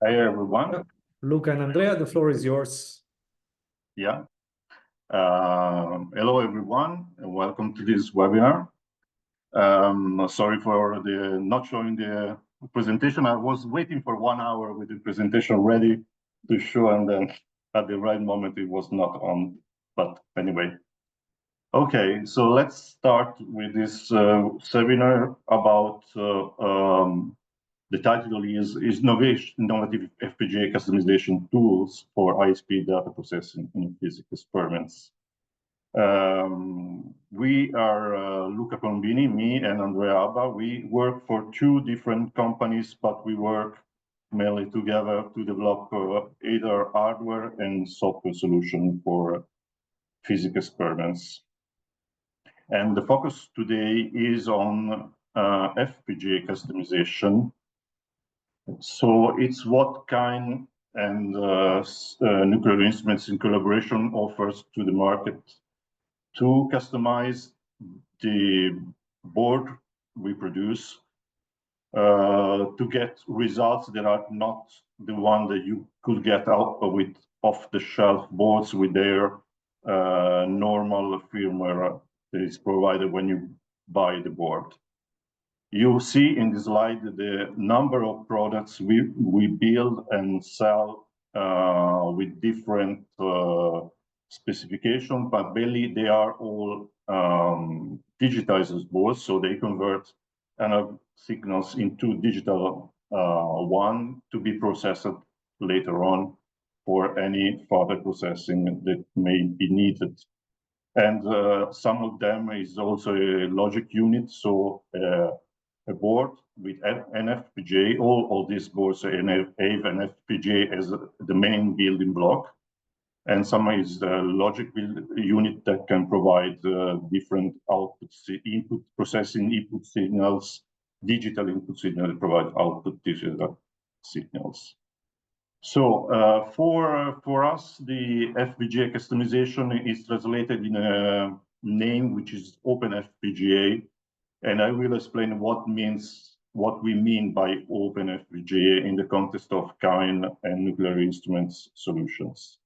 Hi, everyone. Luca and Andrea, the floor is yours. Yeah. Hello, everyone, and welcome to this webinar. Sorry for the not showing the presentation. I was waiting for 1 hour with the presentation ready to show, and then at the right moment it was not on. But anyway, okay. So let's start with this seminar about. The title is Innovative FPGA Customization Tools for High-Speed Data Processing in Physics Experiments. We are Luca Colombini, me and Andrea Abba. We work for two different companies, but we work mainly together to develop either hardware and software solution for physics experiments. And the focus today is on FPGA customization. So it's what CAEN and Nuclear Instruments in collaboration offers to the market to customize the board we produce to get results that are not the one that you could get out with off-the-shelf boards with their normal firmware that is provided when you buy the board. You see in the slide the number of products we build and sell with different specifications, but mainly they are all digitizers boards, so they convert analog signals into digital one to be processed later on for any further processing that may be needed. And some of them is also a logic unit, so a board with an FPGA. All these boards have an FPGA as the main building block, and some is the logic unit that can provide different outputs, input processing input signals, digital input signals that provide output digital signals. So for us, the FPGA customization is translated in a name which is OpenFPGA. And I will explain what we mean by open FPGA in the context of CAEN and Nuclear Instruments solutions.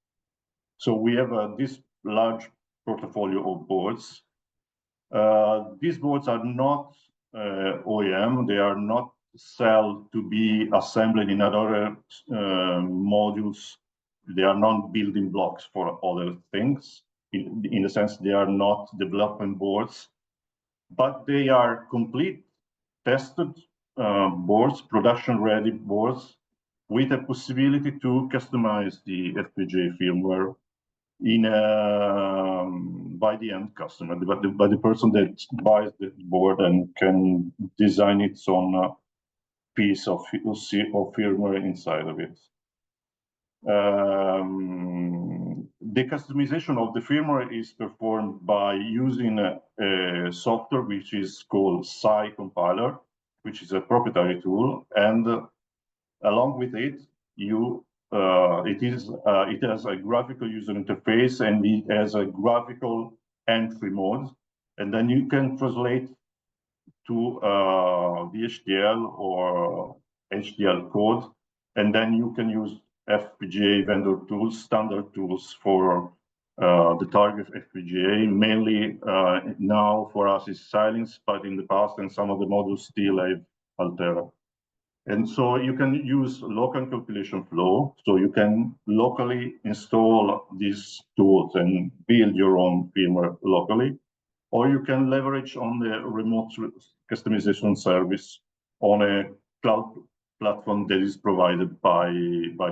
So we have this large portfolio of boards. These boards are not OEM. They are not sold to be assembled in other modules. They are not building blocks for other things. In the sense, they are not development boards, but they are complete tested boards, production-ready boards, with a possibility to customize the FPGA firmware by the end customer, by the person that buys the board and can design its own piece of firmware inside of it. The customization of the firmware is performed by using a software which is called Sci-Compiler, which is a proprietary tool, and along with it, it has a graphical user interface and it has a graphical entry mode, and then you can translate to VHDL or HDL code, and then you can use FPGA vendor tools, standard tools for the target FPGA. Mainly now for us is Xilinx, but in the past and some of the modules still have Altera. And so you can use local calculation flow, so you can locally install these tools and build your own firmware locally, or you can leverage on the remote customization service on a cloud platform that is provided by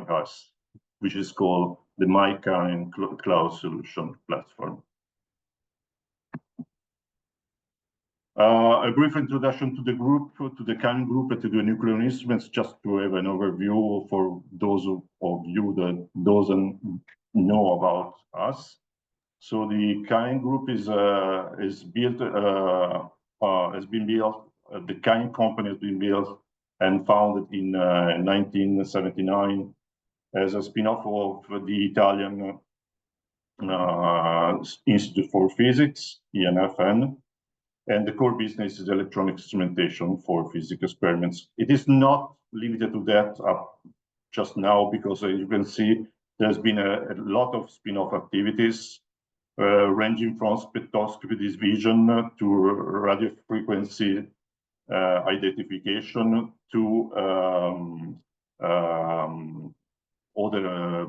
us, which is called the CAEN Cloud Solution Platform. A brief introduction to the group, to the CAEN group, and to the Nuclear Instruments, just to have an overview for those of you that doesn't know about us. So the CAEN group has been built. The CAEN company has been built and founded in 1979 as a spin-off of the Italian Institute for Physics, INFN. And the core business is electronic instrumentation for physics experiments. It is not limited to that. just now because you can see there's been a lot of spin-off activities ranging from spectroscopy division to radio frequency identification to other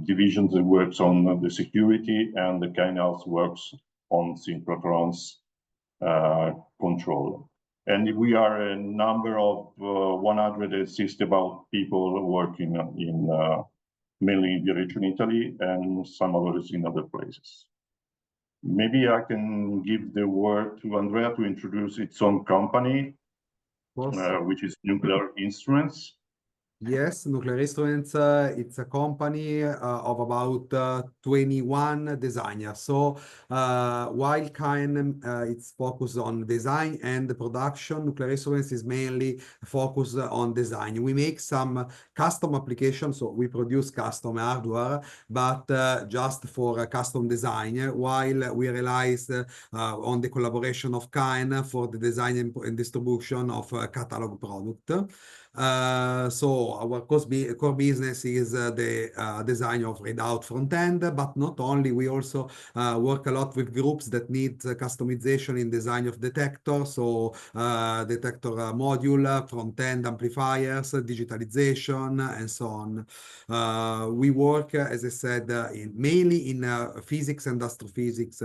divisions that works on the security, and the CAEN works on synchrotrons control. And we are a number of 160 about people working in mainly in the region Italy and some others in other places. Maybe I can give the word to Andrea to introduce its own company, which is Nuclear Instruments. Yes, Nuclear Instruments, it's a company of about 21 designers. So while CAEN it's focused on design and the production, Nuclear Instruments is mainly focused on design. We make some custom applications, so we produce custom hardware, but just for custom design, while we realized on the collaboration of CAEN for the design and distribution of catalog product. So our core business is the design of readout front end, but not only, we also work a lot with groups that need customization in design of detectors, so detector module, front end amplifiers, digitalization, and so on. We work, as I said, mainly in physics and astrophysics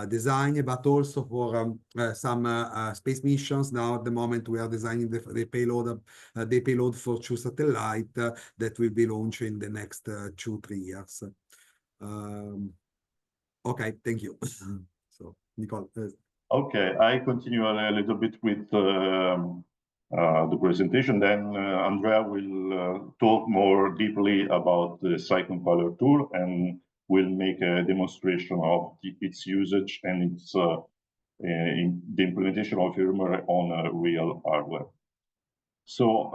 design, but also for some space missions. Now at the moment we are designing the payload for 2 satellites that will be launched in the next 2-3 years. Okay, thank you. So, Nicole. Okay, I continue a little bit with the presentation. Then Andrea will talk more deeply about the Sci-Compiler tool and will make a demonstration of its usage and its in the implementation of firmware on real hardware. So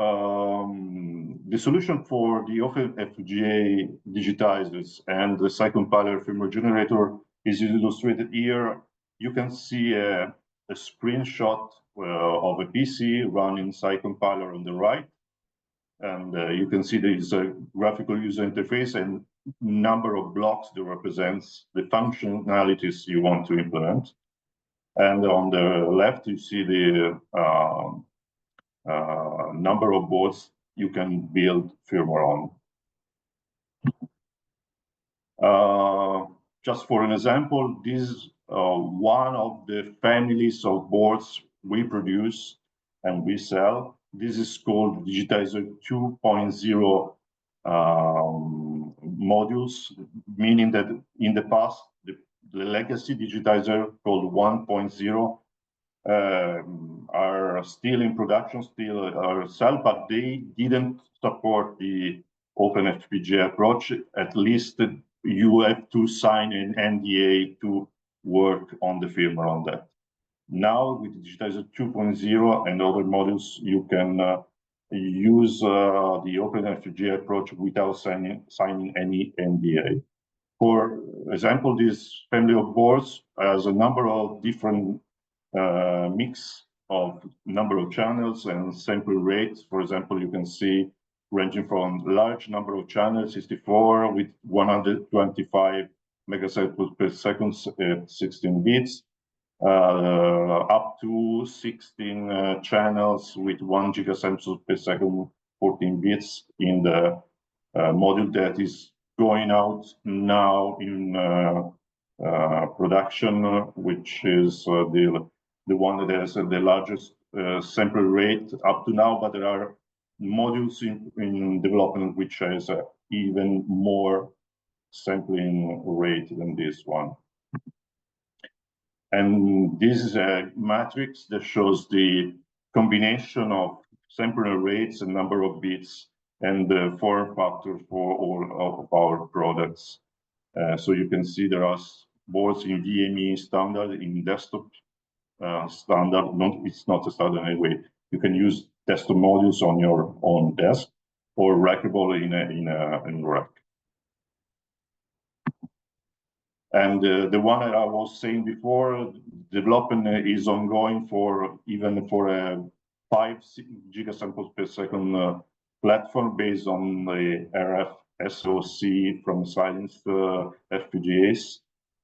the solution for the FPGA digitizers and the Sci-Compiler firmware generator is illustrated here. You can see a screenshot of a PC running Sci-Compiler on the right. And you can see there is a graphical user interface and number of blocks that represents the functionalities you want to implement. And on the left, you see the number of boards you can build firmware on. Just for an example, this is one of the families of boards we produce and we sell. This is called Digitizer 2.0 modules, meaning that in the past, the legacy digitizer called 1.0 are still in production, still are sold, but they didn't support the open FPGA approach. At least you have to sign an NDA to work on the firmware on that. Now with Digitizer 2.0 and other modules, you can use the open FPGA approach without signing any NDA. For example, this family of boards has a number of different mix of number of channels and sample rates. For example, you can see ranging from large number of channels, 64 with 125 megacycles per second at 16 bits, up to 16 channels with 1 gigasamples per second, 14 bits in the module that is going out now in production, which is the one that has the largest sample rate up to now, but there are modules in development which has even more sampling rate than this one. And this is a matrix that shows the combination of sampling rates and number of bits and the form factor for all of our products. So you can see there are boards in VME standard, in desktop standard. It's not a standard anyway. You can use desktop modules on your own desk or rackable in a rack. And the one that I was saying before, development is ongoing for even for a 5 gigasamples per second platform based on the RF SoC from Science FPGAs.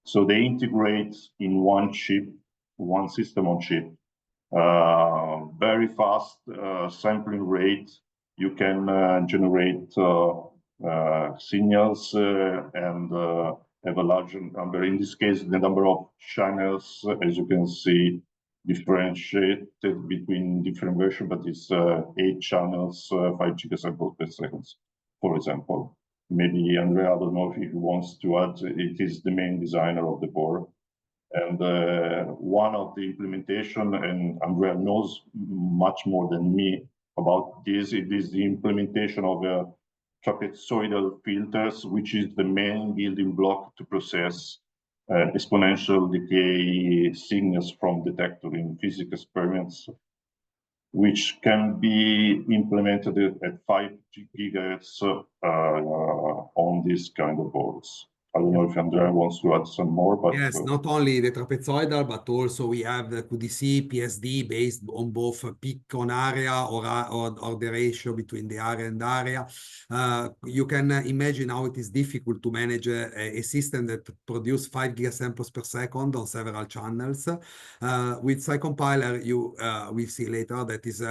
So they integrate in one chip, one system on chip. Very fast sampling rate. You can generate signals and have a larger number. In this case, the number of channels, as you can see, differentiated between different versions, but it's 8 channels, 5 gigasamples per second, for example. Maybe Andrea, I don't know if he wants to add, it is the main designer of the board. And one of the implementation, and Andrea knows much more than me about this, it is the implementation of trapezoidal filters, which is the main building block to process exponential decay signals from detector in physics experiments, which can be implemented at 5 gigahertz on this kind of boards. I don't know if Andrea wants to add some more, but yes, not only the trapezoidal, but also we have the QDC, PSD based on both peak on area or the ratio between the area and area. You can imagine how it is difficult to manage a system that produces 5 gigasamples per second on several channels. With Sci-Compiler, we see later that is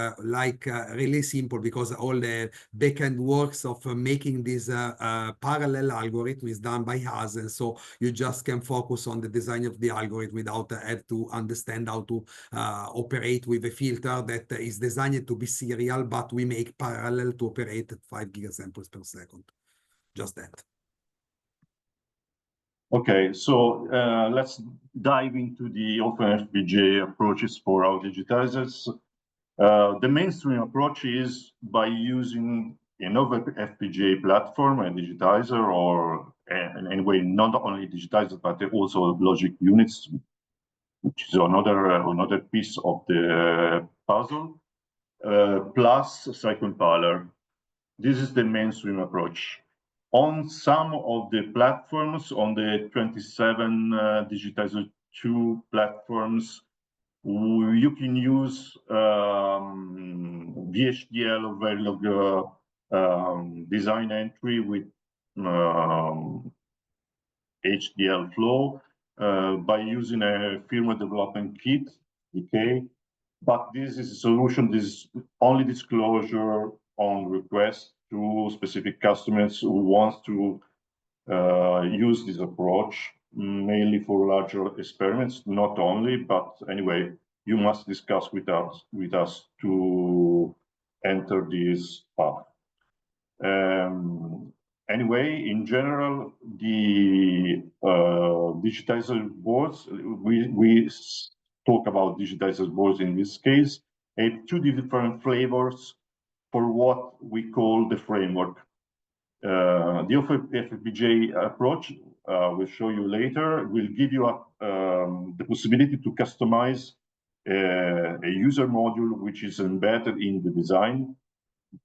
really simple, because all the backend works of making this parallel algorithm is done by us, and so you just can focus on the design of the algorithm without have to understand how to operate with a filter that is designed to be serial, but we make parallel to operate at 5 gigasamples per second. Just that. Okay, so let's dive into the open FPGA approaches for our digitizers. The mainstream approach is by using another FPGA platform, a digitizer, or anyway, not only digitizers, but also logic units, which is another piece of the puzzle, plus Sci-Compiler. This is the mainstream approach. On some of the platforms, on the 27 digitizer 2 platforms, you can use VHDL Verilog design entry with HDL flow by using a Firmware Development Kit, DK. But this is a solution, this is only disclosure on request to specific customers who want to use this approach, mainly for larger experiments, not only, but anyway, you must discuss with us to enter this path. Anyway, in general, the digitizer boards, we talk about digitizer boards in this case, have 2 different flavors for what we call the framework. The FPGA approach, we'll show you later, will give you the possibility to customize a user module which is embedded in the design,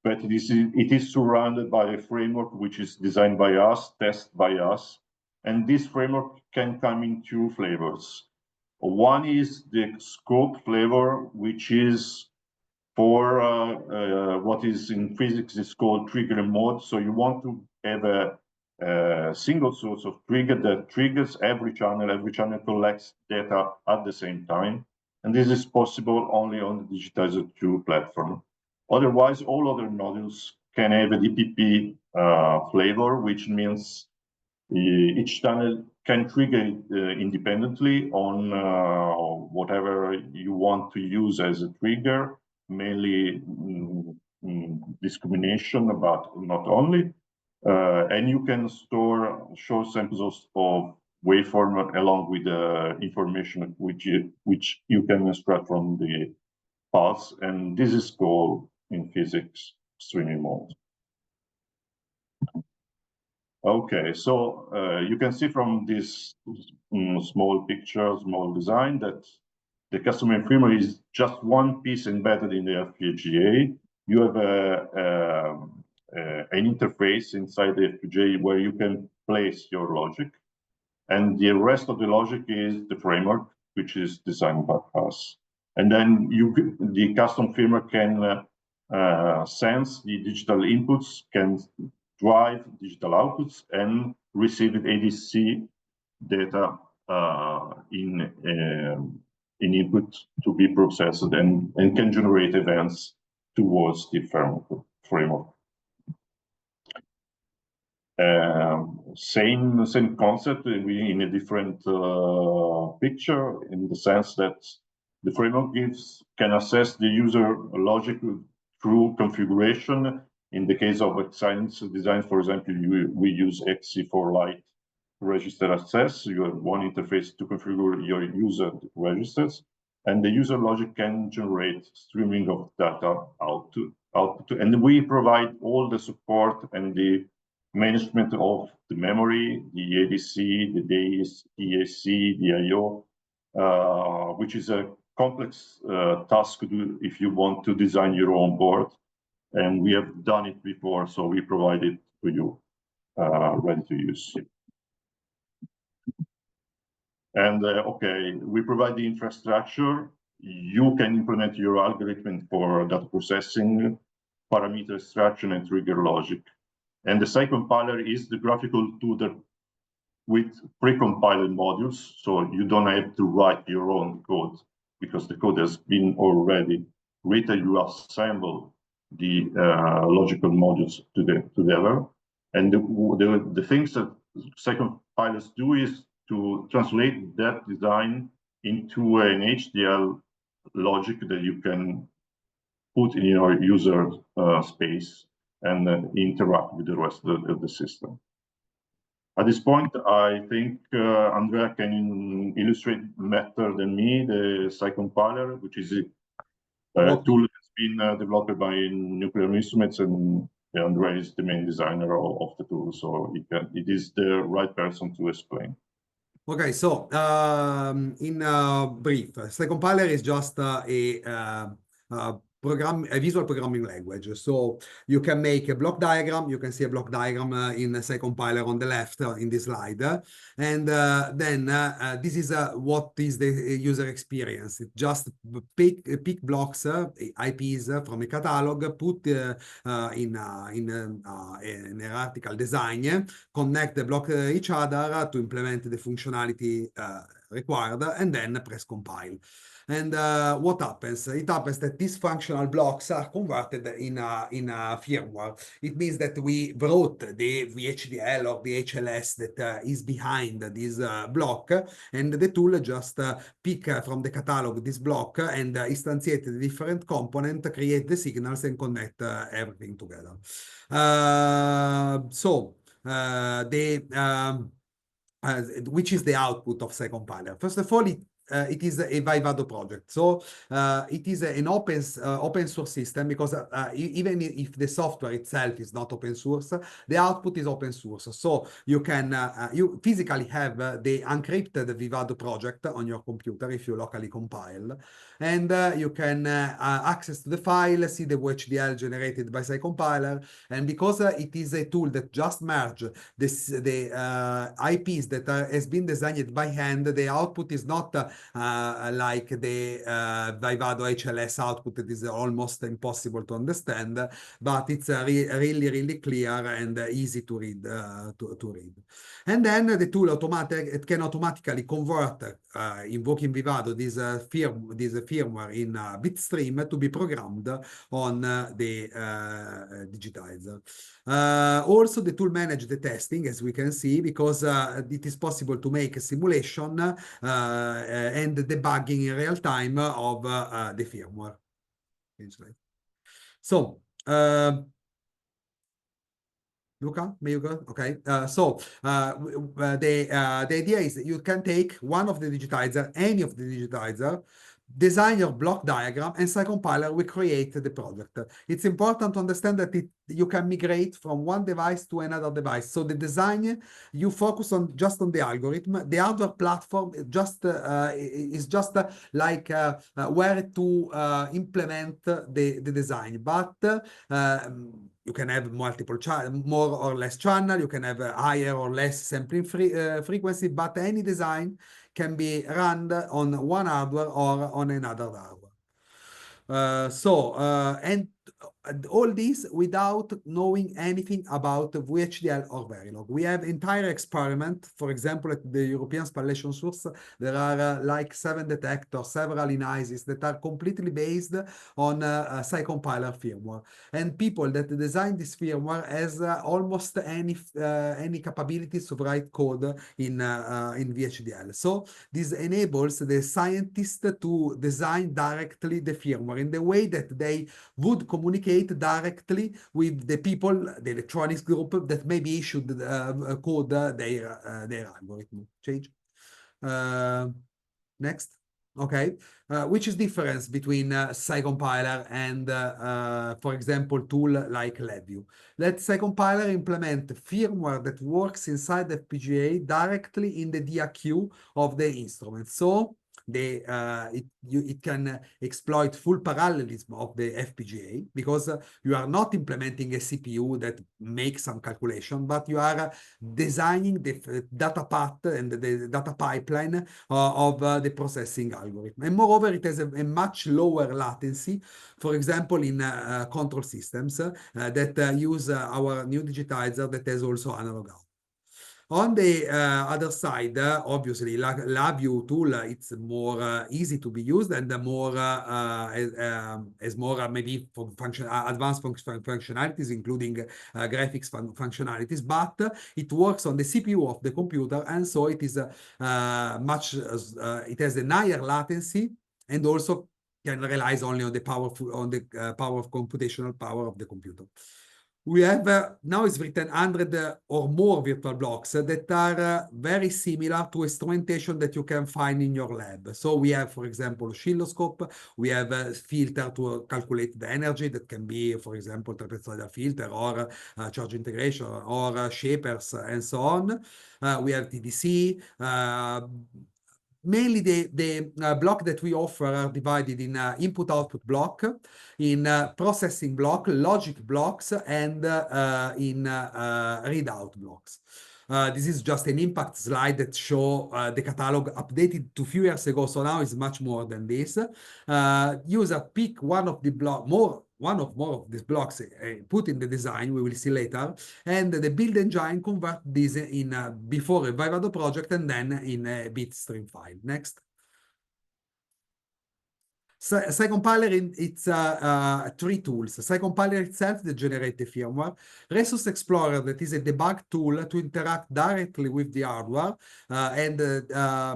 but it is surrounded by a framework which is designed by us, tested by us, and this framework can come in 2 flavors. One is the scope flavor, which is for what is in physics is called trigger mode. So you want to have a single source of trigger that triggers every channel collects data at the same time. And this is possible only on the digitizer 2 platform. Otherwise, all other modules can have a DPP flavor, which means each channel can trigger independently on whatever you want to use as a trigger, mainly discrimination, but not only. And you can store short samples of waveform along with the information which you can extract from the pulse, and this is called in physics streaming mode. Okay, so you can see from this small picture, small design, that the customer firmware is just one piece embedded in the FPGA. You have an interface inside the FPGA where you can place your logic, and the rest of the logic is the framework, which is designed by us. And then the custom firmware can sense the digital inputs, can drive digital outputs, and receive ADC data in input to be processed, and can generate events towards the framework. Same concept in a different picture, in the sense that the framework can assess the user logic through configuration. In the case of science design, for example, we use XC for light register access. You have one interface to configure your user registers, and the user logic can generate streaming of data output. And we provide all the support and the management of the memory, the ADC, the DAC, the I/O, which is a complex task to do if you want to design your own board. And we have done it before, so we provide it to you, ready to use. And okay, we provide the infrastructure. You can implement your algorithm for data processing, parameter extraction, and trigger logic. And the Sci-Compiler is the graphical tool that with pre-compiled modules, so you don't have to write your own code, because the code has been already written. You assemble the logical modules together. And the things that Sci-Compilers do is to translate that design into an HDL logic that you can put in your user space and interact with the rest of the system. At this point, I think Andrea can illustrate better than me the Sci-Compiler, which is a tool that's been developed by Nuclear Instruments, and Andrea is the main designer of the tool, so it is the right person to explain. Okay, so in brief, Sci-Compiler is just a visual programming language. So you can make a block diagram. You can see a block diagram in Sci-Compiler on the left in this slide. And then this is what is the user experience. It just pick blocks, IPs from a catalog, put in an hierarchical design, connect the block each other to implement the functionality required, and then press compile. And what happens? It happens that these functional blocks are converted in a firmware. It means that we wrote the VHDL or the HLS that is behind this block, and the tool just pick from the catalog this block and instantiate the different component, create the signals, and connect everything together. Which is the output of Sci-Compiler? First of all, it is a Vivado project. So it is an open source system, because even if the software itself is not open source, the output is open source. So you can you physically have the encrypted Vivado project on your computer if you locally compile, and you can access to the file, see the VHDL generated by Sci-Compiler. And because it is a tool that just merge the IPs that has been designed by hand, the output is not like the Vivado HLS output that is almost impossible to understand, but it's really clear and easy to read. And then the tool it can automatically convert, invoking Vivado, this firmware in bitstream to be programmed on the digitizer. Also, the tool manages the testing, as we can see, because it is possible to make a simulation and debugging in real time of the firmware. So, Luca, may you go? Okay. The idea is that you can take one of the digitizer, any of the digitizer, design your block diagram, and Sci-Compiler will create the project. It's important to understand that you can migrate from one device to another device. So the design, you focus just on the algorithm. The hardware platform is just like where to implement the design. But you can have multiple more or less channel. You can have a higher or less sampling frequency, but any design can be run on one hardware or on another hardware. And all this without knowing anything about VHDL or Verilog. We have entire experiment. For example, at the European Spallation Source, there are like 7 detectors, several analyses that are completely based on Sci-Compiler firmware. And people that design this firmware has almost any capabilities to write code in VHDL. So this enables the scientist to design directly the firmware in the way that they would communicate directly with the people, the electronics group that maybe should code their algorithm. Change. Next. Okay. Which is difference between Sci-Compiler and, for example, tool like LabVIEW. Let Sci-Compiler implement firmware that works inside the FPGA directly in the DAQ of the instrument. So it can exploit full parallelism of the FPGA because you are not implementing a CPU that makes some calculation, but you are designing the data path and the data pipeline of the processing algorithm. And moreover, it has a much lower latency, for example, in control systems that use our new digitizer that has also analog out. On the other side, obviously, LabVIEW tool, it's more easy to be used and more has more maybe advanced functionalities, including graphics functionalities, but it works on the CPU of the computer, and so it is it has a higher latency and also can rely only on the power of computational power of the computer. We have now it's written 100 or more virtual blocks that are very similar to instrumentation that you can find in your lab. So we have, for example, oscilloscope. We have a filter to calculate the energy that can be, for example, trapezoidal filter or charge integration or shapers and so on. We have TDC. Mainly the block that we offer are divided in input-output block, in processing block, logic blocks, and in readout blocks. This is just an impact slide that show the catalog updated to few years ago, so now it's much more than this. User pick one of the more of these blocks put in the design, we will see later, and the build engine convert this in before a Vivado project and then in a bitstream file. Next. Sci-Compiler, it's 3 tools. Sci-Compiler itself that generate the firmware. Resource Explorer, that is a debug tool to interact directly with the hardware and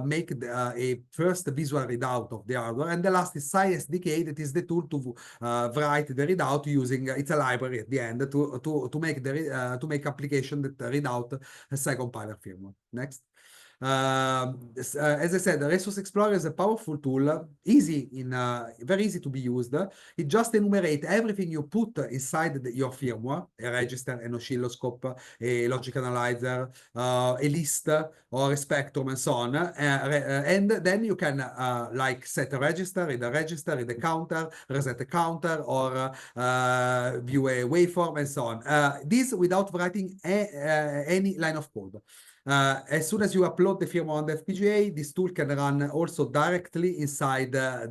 make a first visual readout of the hardware. And the last is Sci-SDK, that is the tool to write the readout using, it's a library at the end to make application that read out a Sci-Compiler firmware. Next. As I said, the Resource Explorer is a powerful tool, very easy to be used. It just enumerates everything you put inside your firmware, a register, an oscilloscope, a logic analyzer, a list, or a spectrum, and so on. And then you can like set a register, read a counter, reset a counter, or view a waveform, and so on. This without writing any line of code. As soon as you upload the firmware on the FPGA, this tool can run also directly inside the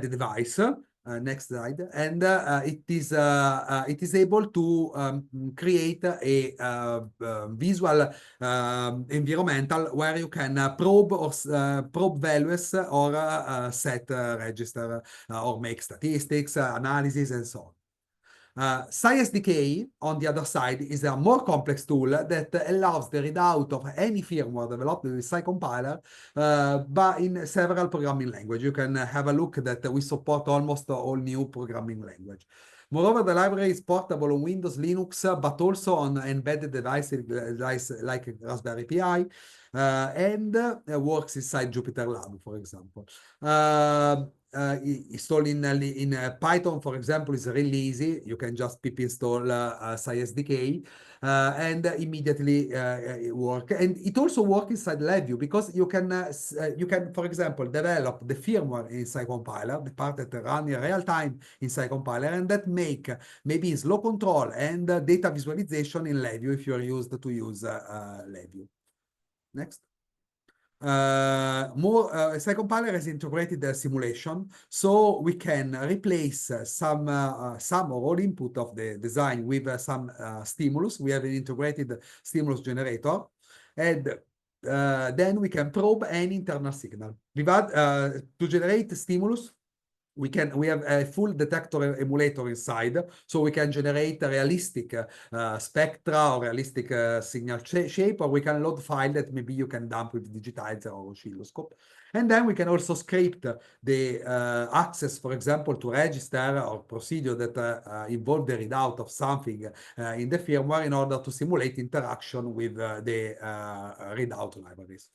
device. Next slide, and it is able to create a visual environmental where you can probe values or set register or make statistics, analysis, and so on. Sci-SDK, on the other side, is a more complex tool that allows the readout of any firmware developed with Sci-Compiler, but in several programming languages. You can have a look that we support almost all new programming language. Moreover, the library is portable on Windows, Linux, but also on embedded devices like Raspberry Pi, and works inside Jupyter Lab, for example. Install in Python, for example, is really easy. You can just pip install Sci-SDK and immediately work. And it also works inside LabVIEW because you can, for example, develop the firmware in Sci-Compiler, the part that run in real time in Sci-Compiler, and that make maybe slow control and data visualization in LabVIEW if you're used to use LabVIEW. Next. Sci-Compiler has integrated the simulation, so we can replace some or all input of the design with some stimulus. We have an integrated stimulus generator, and then we can probe any internal signal. To generate stimulus, we have a full detector emulator inside, so we can generate a realistic spectra or realistic signal shape, or we can load file that maybe you can dump with digitizer or oscilloscope. And then we can also script the access, for example, to register or procedure that involve the readout of something in the firmware in order to simulate interaction with the readout libraries.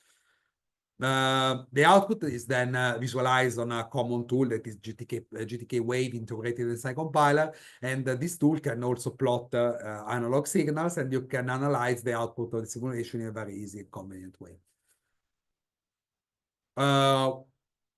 The output is then visualized on a common tool that is GTK Wave integrated in Sci-Compiler, and this tool can also plot analog signals, and you can analyze the output of the simulation in a very easy and convenient way.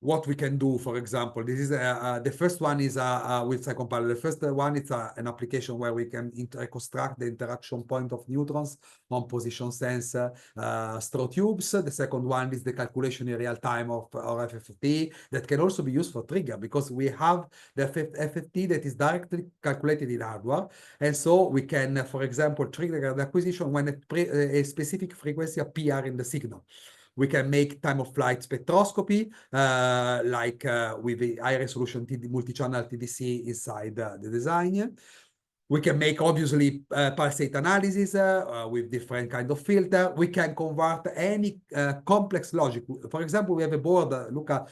What we can do, for example, this is the first one is with Sci-Compiler. The first one is an application where we can reconstruct the interaction point of neutrons on position sense straw tubes. The second one is the calculation in real time of our FFT that can also be used for trigger, because we have the FFT that is directly calculated in hardware, and so we can, for example, trigger the acquisition when a specific frequency appears in the signal. We can make time-of-flight spectroscopy, like with the high-resolution multi-channel TDC inside the design. We can make, obviously, pulsate analysis with different kind of filter. We can convert any complex logic. For example, we have a board, Luca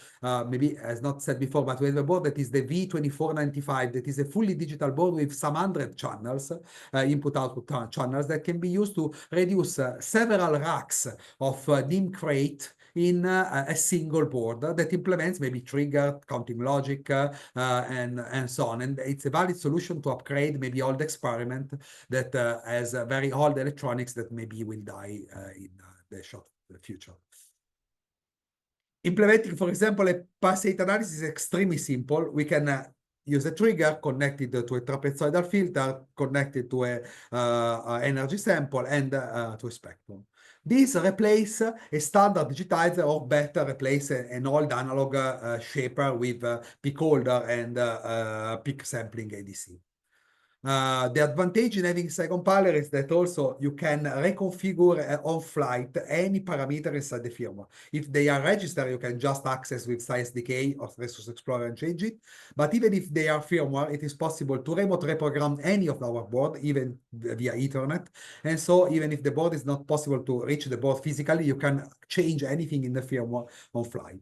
maybe has not said before, but we have a board that is the V2495, that is a fully digital board with some 100 channels, input-output channels, that can be used to reduce several racks of DIMM crate in a single board that implements maybe trigger, counting logic, and so on. And it's a valid solution to upgrade maybe old experiment that has very old electronics that maybe will die in the short future. Implementing, for example, a pulsate analysis is extremely simple. We can use a trigger connected to a trapezoidal filter, connected to a energy sample, and to a spectrum. This replace a standard digitizer, or better, replace an old analog shaper with peak holder and peak sampling ADC. The advantage in having Sci-Compiler is that also you can reconfigure on flight any parameter inside the firmware. If they are registered, you can just access with SciSDK or Resource Explorer and change it. But even if they are firmware, it is possible to remote reprogram any of our board, even via Ethernet. And so even if the board is not possible to reach the board physically, you can change anything in the firmware on flight.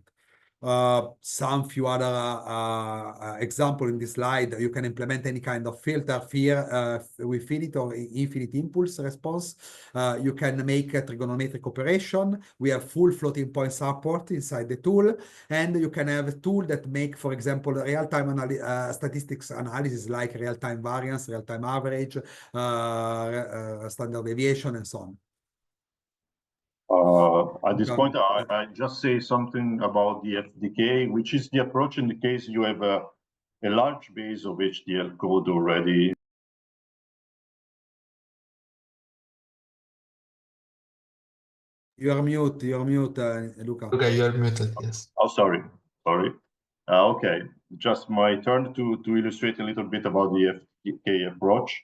Some few other example in this slide. You can implement any kind of filter with finite or infinite impulse response. You can make a trigonometric operation. We have full floating point support inside the tool, and you can have a tool that make, for example, real-time statistics analysis like real-time variance, real-time average, standard deviation, and so on. At this point, I just say something about the FDK, which is the approach in the case you have a large base of HDL code already. You are mute, Luca. Okay, you are muted, yes. Oh, sorry. Okay, just my turn to illustrate a little bit about the FDK approach.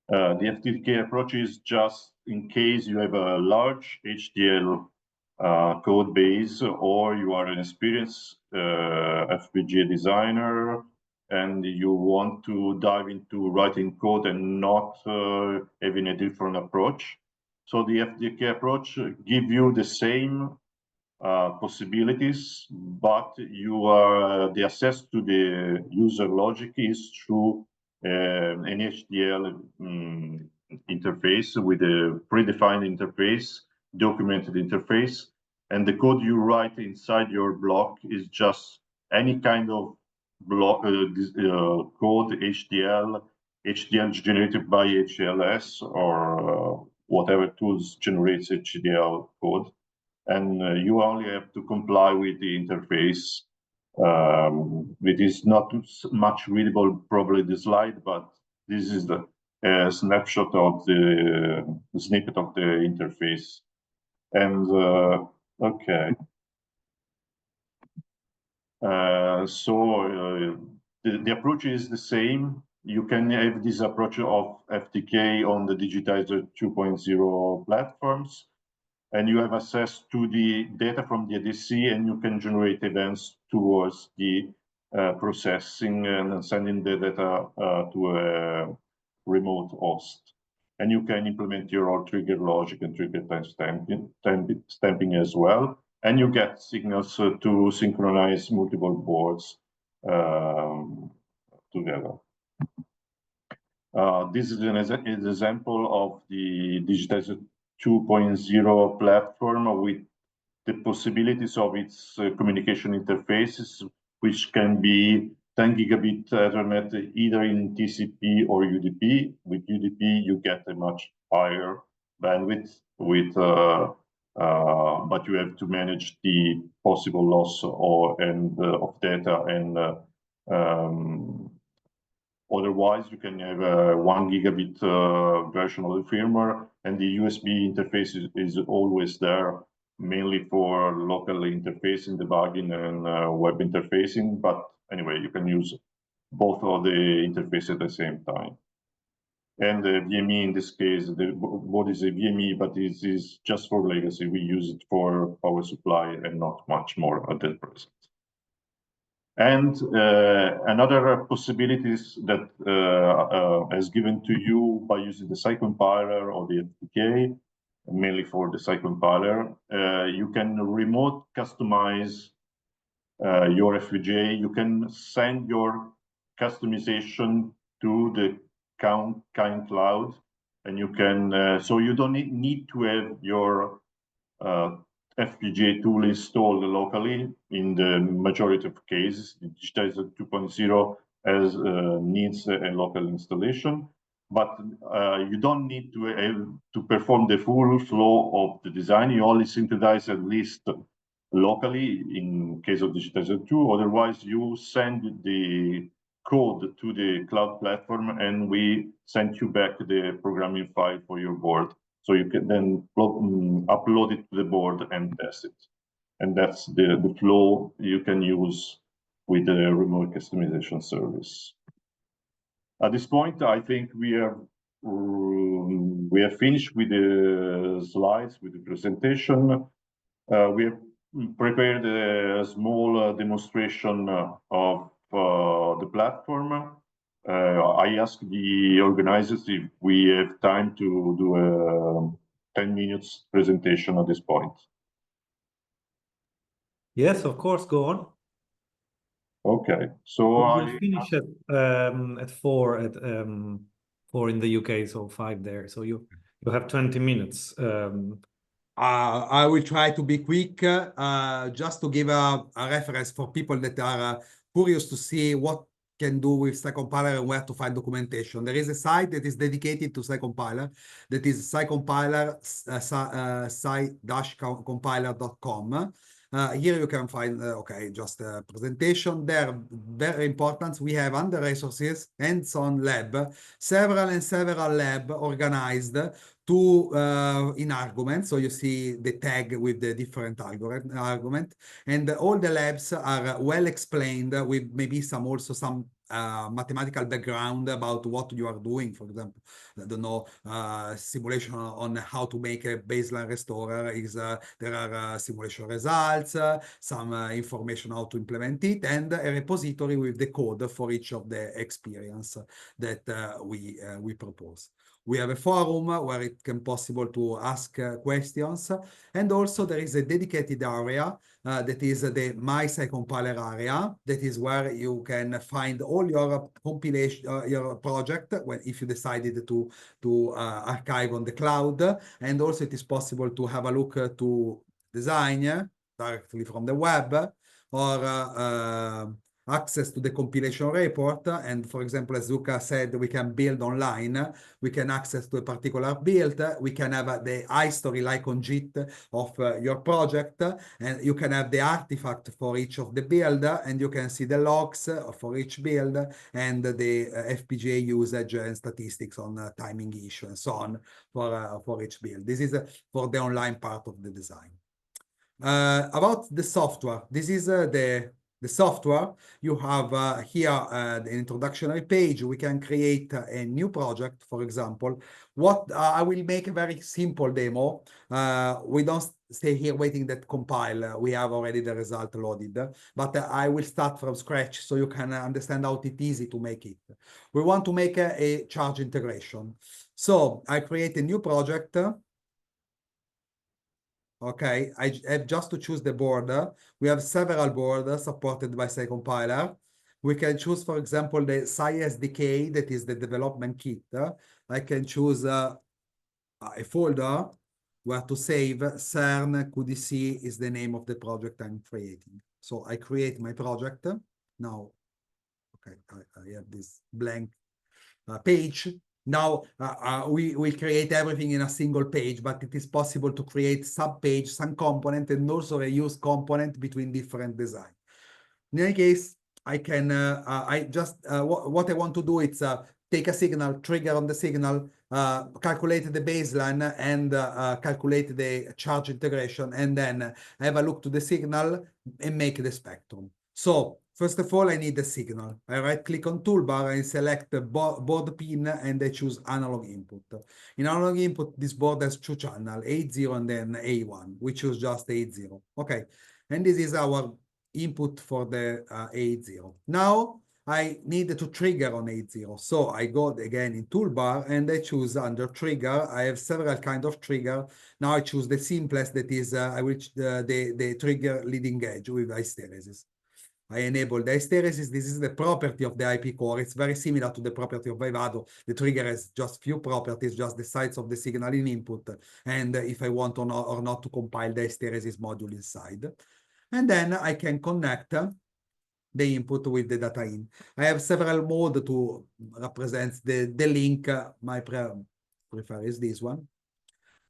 The FDK approach is just in case you have a large HDL code base, or you are an experienced FPGA designer and you want to dive into writing code and not having a different approach. So the FDK approach gives you the same possibilities, but the access to the user logic is through an HDL interface with a predefined interface, documented interface, and the code you write inside your block is just any kind of block code, HDL generated by HLS or whatever tools generates HDL code, and you only have to comply with the interface. It is not much readable, probably the slide, but this is the snapshot of the snippet of the interface. And Okay. The approach is the same. You can have this approach of FTK on the digitizer 2.0 platforms, and you have access to the data from the ADC, and you can generate events towards the processing and sending the data to a remote host. And you can implement your own trigger logic and trigger stamping as well. And you get signals to synchronize multiple boards together. This is an example of the digitizer 2.0 platform with the possibilities of its communication interfaces, which can be 10 gigabit Ethernet either in TCP or UDP. With UDP, you get a much higher bandwidth with but you have to manage the possible loss of data, and otherwise you can have a 1 gigabit version of the firmware, and the USB interface is always there, mainly for local interfacing, debugging, and web interfacing. But anyway, you can use both of the interfaces at the same time. And the VME in this case, the board is a VME, but it is just for legacy. We use it for power supply and not much more at that present. And another possibilities that is given to you by using the Sci-Compiler or the FPGA, mainly for the Sci-Compiler, you can remote customize your FPGA. You can send your customization to the CAEN cloud, and you can so you don't need to have your FPGA tool installed locally. In the majority of cases, the digitizer 2.0 has needs a local installation, but you don't need to perform the full flow of the design. You only synchronize at least locally in case of digitizer 2. Otherwise, you send the code to the cloud platform, and we send you back the programming file for your board. So you can then upload it to the board and test it. And that's the flow you can use with the remote customization service. At this point, I think we have finished with the slides, with the presentation. We have prepared a small demonstration of the platform. I asked the organizers if we have time to do a 10 minutes presentation at this point. Yes, of course, go on. Okay, so We'll finish at 4 in the UK, so 5 there. So you have 20 minutes. I will try to be quick, just to give a reference for people that are curious to see what can do with Sci-Compiler and where to find documentation. There is a site that is dedicated to Sci-Compiler, that is Sci-Compiler, sci-compiler.com. Here you can find, okay, just a presentation there. Very important. We have under resources, hands-on lab, several lab organized to in arguments. So you see the tag with the different argument, and all the labs are well explained with maybe some mathematical background about what you are doing. For example, I don't know, simulation on how to make a baseline restorer is there are simulation results, some information how to implement it, and a repository with the code for each of the experience that we propose. We have a forum where it can possible to ask questions, and also there is a dedicated area that is the My Sci-Compiler area. That is where you can find all your compilation, your project, if you decided to archive on the cloud, and also it is possible to have a look to design directly from the web, or access to the compilation report. And for example, as Luca said, we can build online, we can access to a particular build, we can have the history like on JIT of your project, and you can have the artifact for each of the build, and you can see the logs for each build, and the FPGA usage and statistics on timing issue and so on for each build. This is for the online part of the design. About the software, this is the software. You have here the introductory page. We can create a new project, for example. What I will make a very simple demo. We don't stay here waiting that compile. We have already the result loaded, but I will start from scratch so you can understand how it's easy to make it. We want to make a charge integration. So I create a new project. Okay, I have just to choose the board. We have several boards supported by Sci-Compiler. We can choose, for example, the Sci-SDK, that is the development kit. I can choose a folder where to save. CERN QDC is the name of the project I'm creating. So I create my project. Now, okay, I have this blank page. Now we create everything in a single page, but it is possible to create sub-page, some component, and also reuse component between different design. In any case, I can, what I want to do is take a signal, trigger on the signal, calculate the baseline, and calculate the charge integration, and then have a look to the signal and make the spectrum. So first of all, I need the signal. I right-click on toolbar and select the board pin, and I choose analog input. In analog input, this board has two channels, A0 and then A1. We choose just A0. Okay, and this is our input for the A0. Now I need to trigger on A0. So I go again in toolbar and I choose under trigger. I have several kinds of trigger. Now I choose the simplest, that is the trigger leading edge with hysteresis. I enable the hysteresis. This is the property of the IP core. It's very similar to the property of Vivado. The trigger has just few properties, just the size of the signal in input, and if I want or not to compile the hysteresis module inside. And then I can connect the input with the data in. I have several modes to represent the link. My prefer is this one.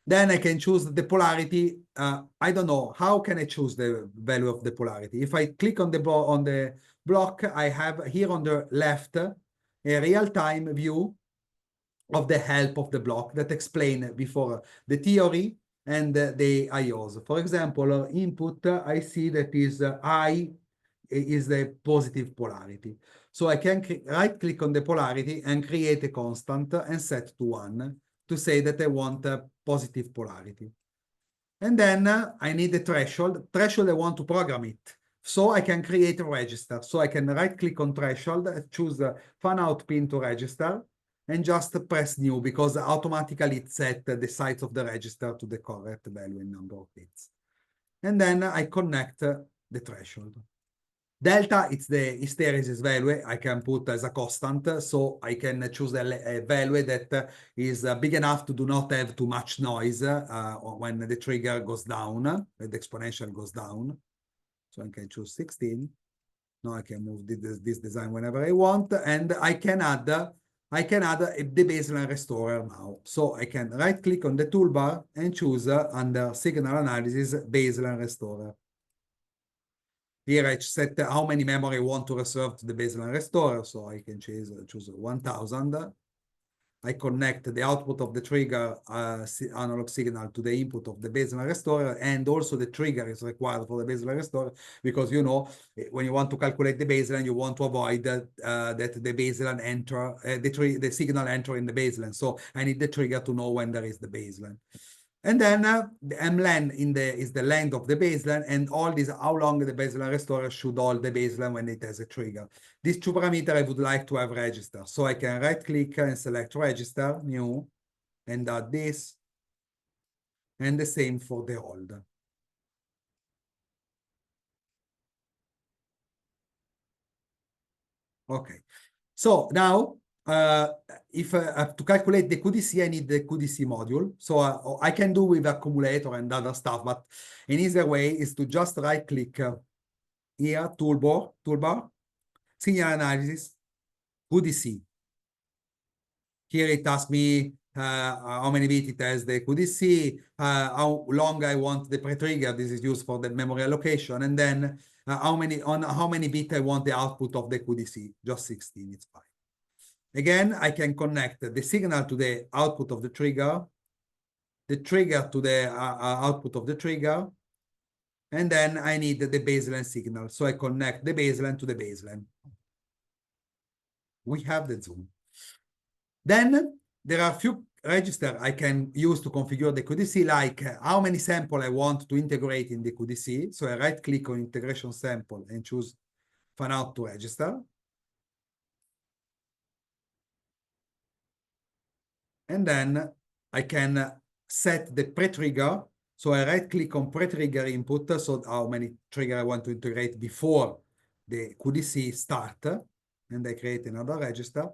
Then I can choose the polarity. I don't know, how can I choose the value of the polarity? If I click on the block, I have here on the left a real-time view of the help of the block that explain before the theory and the IOs. For example, input, I see that is I is the positive polarity. So I can right-click on the polarity and create a constant and set to 1 to say that I want a positive polarity. And then I need a threshold. Threshold, I want to program it. So I can create a register. So I can right-click on threshold, choose fan out pin to register, and just press new, because automatically it set the size of the register to the correct value in number of bits. And then I connect the threshold. Delta, it's the hysteresis value I can put as a constant, so I can choose a value that is big enough to do not have too much noise when the trigger goes down, the exponential goes down. So I can choose 16. Now I can move this design whenever I want, and I can add the baseline restorer now. So I can right-click on the toolbar and choose under signal analysis baseline restorer. Here I set how many memory I want to reserve to the baseline restorer, so I can choose 1000. I connect the output of the trigger analog signal to the input of the baseline restorer, and also the trigger is required for the baseline restorer, because you know when you want to calculate the baseline, you want to avoid that the baseline enter the signal enter in the baseline. So I need the trigger to know when there is the baseline. And then the mlen is the length of the baseline, and all this how long the baseline restorer should hold the baseline when it has a trigger. These two parameters I would like to have register. So I can right-click and select register, new, and add this. And the same for the hold. Okay. So now, if to calculate the QDC, I need the QDC module. So I can do with accumulator and other stuff, but an easier way is to just right-click here, toolbar, signal analysis, QDC. Here it asks me how many bits it has the QDC, how long I want the pre-trigger. This is used for the memory allocation, and then how many bits I want the output of the QDC. Just 16, it's fine. Again, I can connect the signal to the output of the trigger to the output of the trigger, And then I need the baseline signal. So I connect the baseline to the baseline. We have the zoom. Then there are a few registers I can use to configure the QDC, like how many samples I want to integrate in the QDC. So I right-click on integration sample and choose fan out to register. And then I can set the pre-trigger. So I right-click on pre-trigger input, so how many trigger I want to integrate before the QDC start. And I create another register.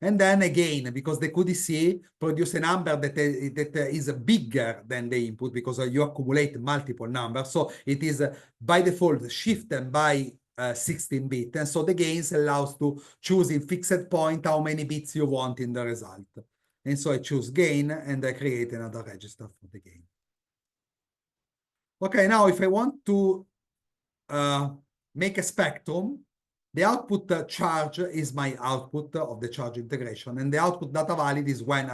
And then again, because the QDC produces a number that is bigger than the input, because you accumulate multiple numbers. So it is by default shifted by 16-bit. And so the gains allows to choose in fixed point how many bits you want in the result. And so I choose gain and I create another register for the gain. Okay, now if I want to make a spectrum, the output charge is my output of the charge integration, and the output data valid is when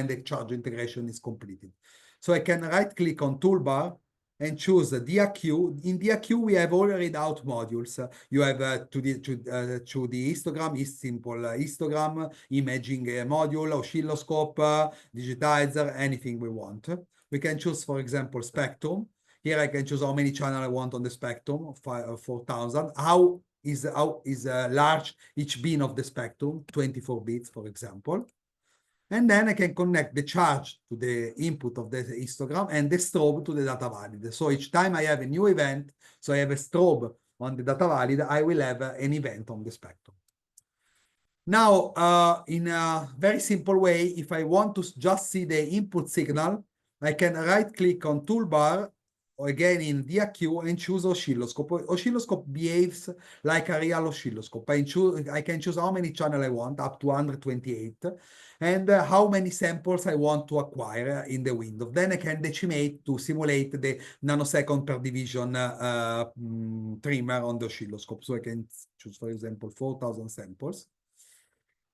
the charge integration is completed. So I can right-click on toolbar and choose DRQ. In DRQ, we have all readout modules. You have to the histogram, is simple histogram, imaging module, oscilloscope, digitizer, anything we want. We can choose, for example, spectrum. Here I can choose how many channels I want on the spectrum, 4,000. How is large each bin of the spectrum, 24 bits, for example. And then I can connect the charge to the input of the histogram and the strobe to the data valid. So each time I have a new event, so I have a strobe on the data valid, I will have an event on the spectrum. Now, in a very simple way, if I want to just see the input signal, I can right-click on toolbar, again in DRQ, and choose oscilloscope. Oscilloscope behaves like a real oscilloscope. I can choose how many channels I want, up to 128, and how many samples I want to acquire in the window. Then I can decimate to simulate the nanosecond per division trimmer on the oscilloscope. So I can choose, for example, 4,000 samples.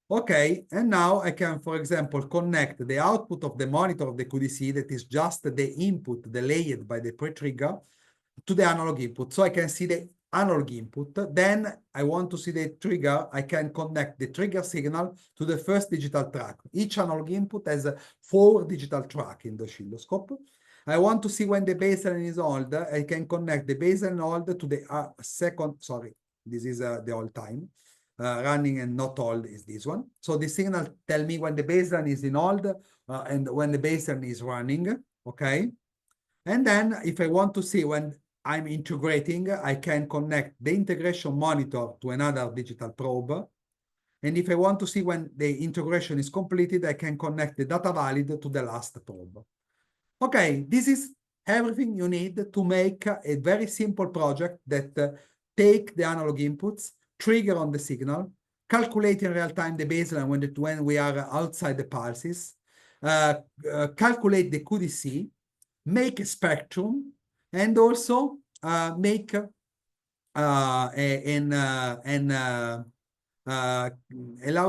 Okay, and now I can, for example, connect the output of the monitor of the QDC, that is just the input delayed by the pre-trigger, to the analog input. So I can see the analog input. Then I want to see the trigger. I can connect the trigger signal to the first digital track. Each analog input has 4 digital tracks in the oscilloscope. I want to see when the baseline is old. I can connect the baseline old to the second, sorry, this is the old time. Running and not old is this one. So the signal tell me when the baseline is in old and when the baseline is running, okay? And then if I want to see when I'm integrating, I can connect the integration monitor to another digital probe. And if I want to see when the integration is completed, I can connect the data valid to the last probe. Okay, this is everything you need to make a very simple project that take the analog inputs, trigger on the signal, calculate in real time the baseline when we are outside the pulses, calculate the QDC, make a spectrum, and also make allow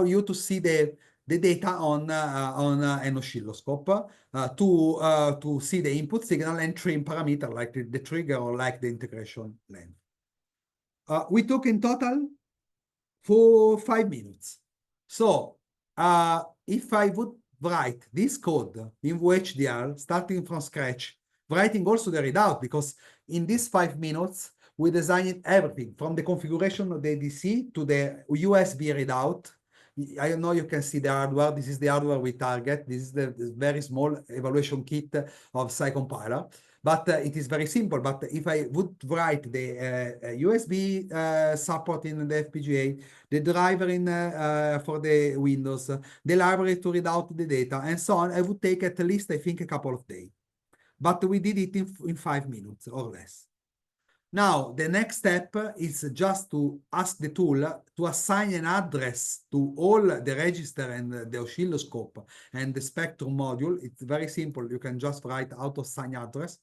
you to see the data on an oscilloscope to see the input signal and trim parameter like the trigger or like the integration length. We took in total for 5 minutes. So if I would write this code in VHDL, starting from scratch, writing also the readout, because in these 5 minutes, we designed everything from the configuration of the ADC to the USB readout. I don't know, you can see the hardware. This is the hardware we target. This is the very small evaluation kit of Sci-Compiler. But it is very simple. But if I would write the USB support in the FPGA, the driver in for the Windows, the library to read out the data, and so on, I would take at least, I think, a couple of days. But we did it in 5 minutes or less. Now, the next step is just to ask the tool to assign an address to all the register and the oscilloscope and the spectrum module. It's very simple. You can just write auto-assign address,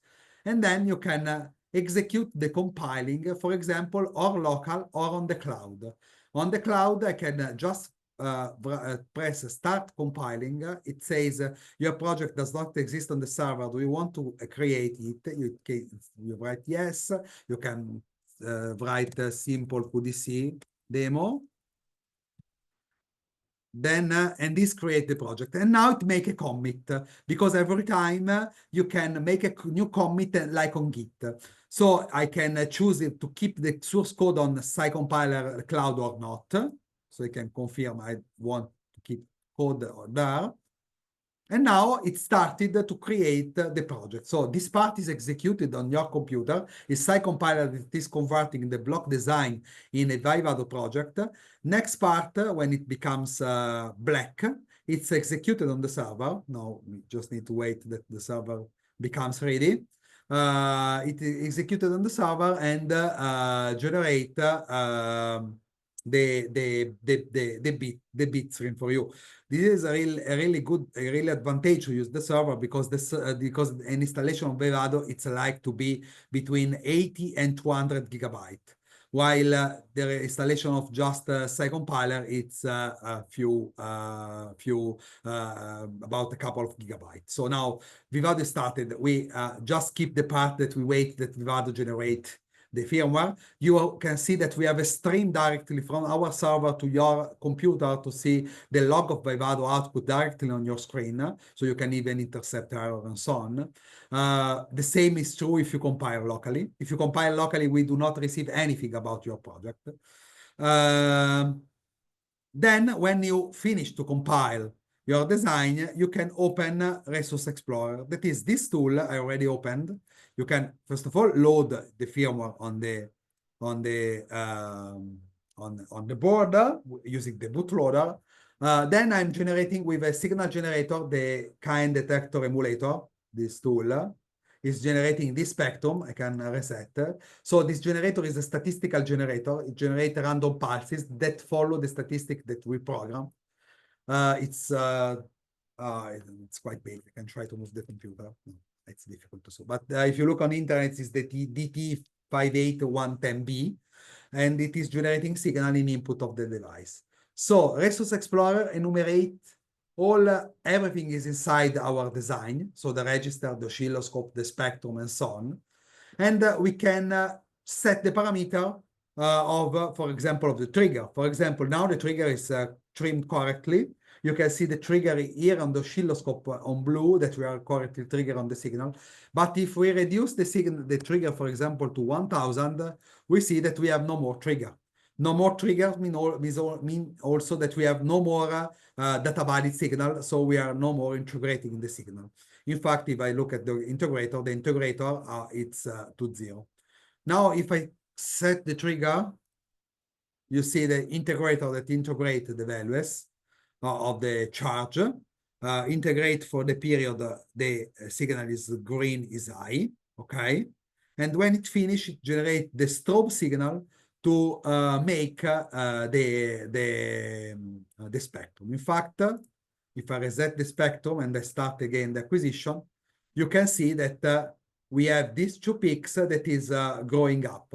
and then you can execute the compiling, for example, or local or on the cloud. On the cloud, I can just press start compiling, it says your project does not exist on the server. Do you want to create it? You write yes. You can write a simple QDC demo. Then and this create the project, and now it make a commit, because every time you can make a new commit like on Git. So I can choose it to keep the source code on Sci-Compiler cloud or not. So I can confirm I want to keep code there. And now it started to create the project. So this part is executed on your computer. It's Sci-Compiler that is converting the block design in a Vivado project. Next part, when it becomes black, it's executed on the server. Now we just need to wait that the server becomes ready. It is executed on the server and generate the bit stream for you. This is a really advantage to use the server, because because an installation of Vivado, it's like to be between 80 and 200 gigabyte, while the installation of just Sci-Compiler, it's about a couple of gigabytes. So now Vivado started. We just keep the part that we wait that Vivado generate the firmware. You can see that we have a stream directly from our server to your computer to see the log of Vivado output directly on your screen. So you can even intercept error and so on. The same is true if you compile locally. If you compile locally, we do not receive anything about your project. Then when you finish to compile your design, you can open Resource Explorer. That is this tool I already opened. You can, first of all, load the firmware on the board using the bootloader. Then I'm generating with a signal generator the CAEN detector emulator. This tool is generating this spectrum. I can reset. So this generator is a statistical generator. It generates random pulses that follow the statistic that we program. It's quite big. I can try to move the computer. No, it's difficult to see. But if you look on internet, it's the DT58110B, and it is generating signal in input of the device. So Resource Explorer enumerate everything is inside our design. So the register, the oscilloscope, the spectrum, and so on. And we can set the parameter of, for example, of the trigger. For example, now the trigger is trimmed correctly. You can see the trigger here on the oscilloscope on blue that we are correctly trigger on the signal. But if we reduce the trigger, for example, to 1000, we see that we have no more trigger. No more trigger mean also that we have no more data valid signal, so we are no more integrating the signal. In fact, if I look at the integrator it's to 0. Now, if I set the trigger, you see the integrator that integrates the values of the charge. Integrate for the period, the signal is green is high, okay? And when it finishes, it generates the strobe signal to make the spectrum. In fact, if I reset the spectrum and I start again the acquisition, you can see that we have these two peaks that is growing up.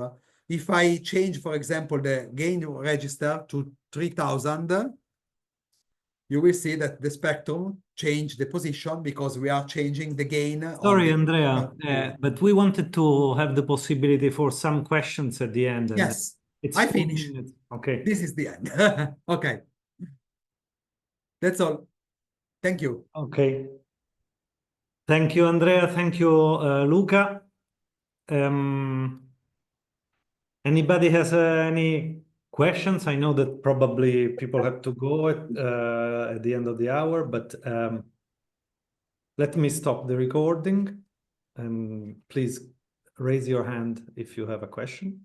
If I change, for example, the gain register to 3000, you will see that the spectrum changed the position because we are changing the gain. Sorry, Andrea, but we wanted to have the possibility for some questions at the end. Yes, I finished. Okay. This is the end. Okay. That's all. Thank you. Okay. Thank you, Andrea. Thank you, Luca. Anybody has any questions? I know that probably people have to go at the end of the hour, but let me stop the recording and please raise your hand if you have a question.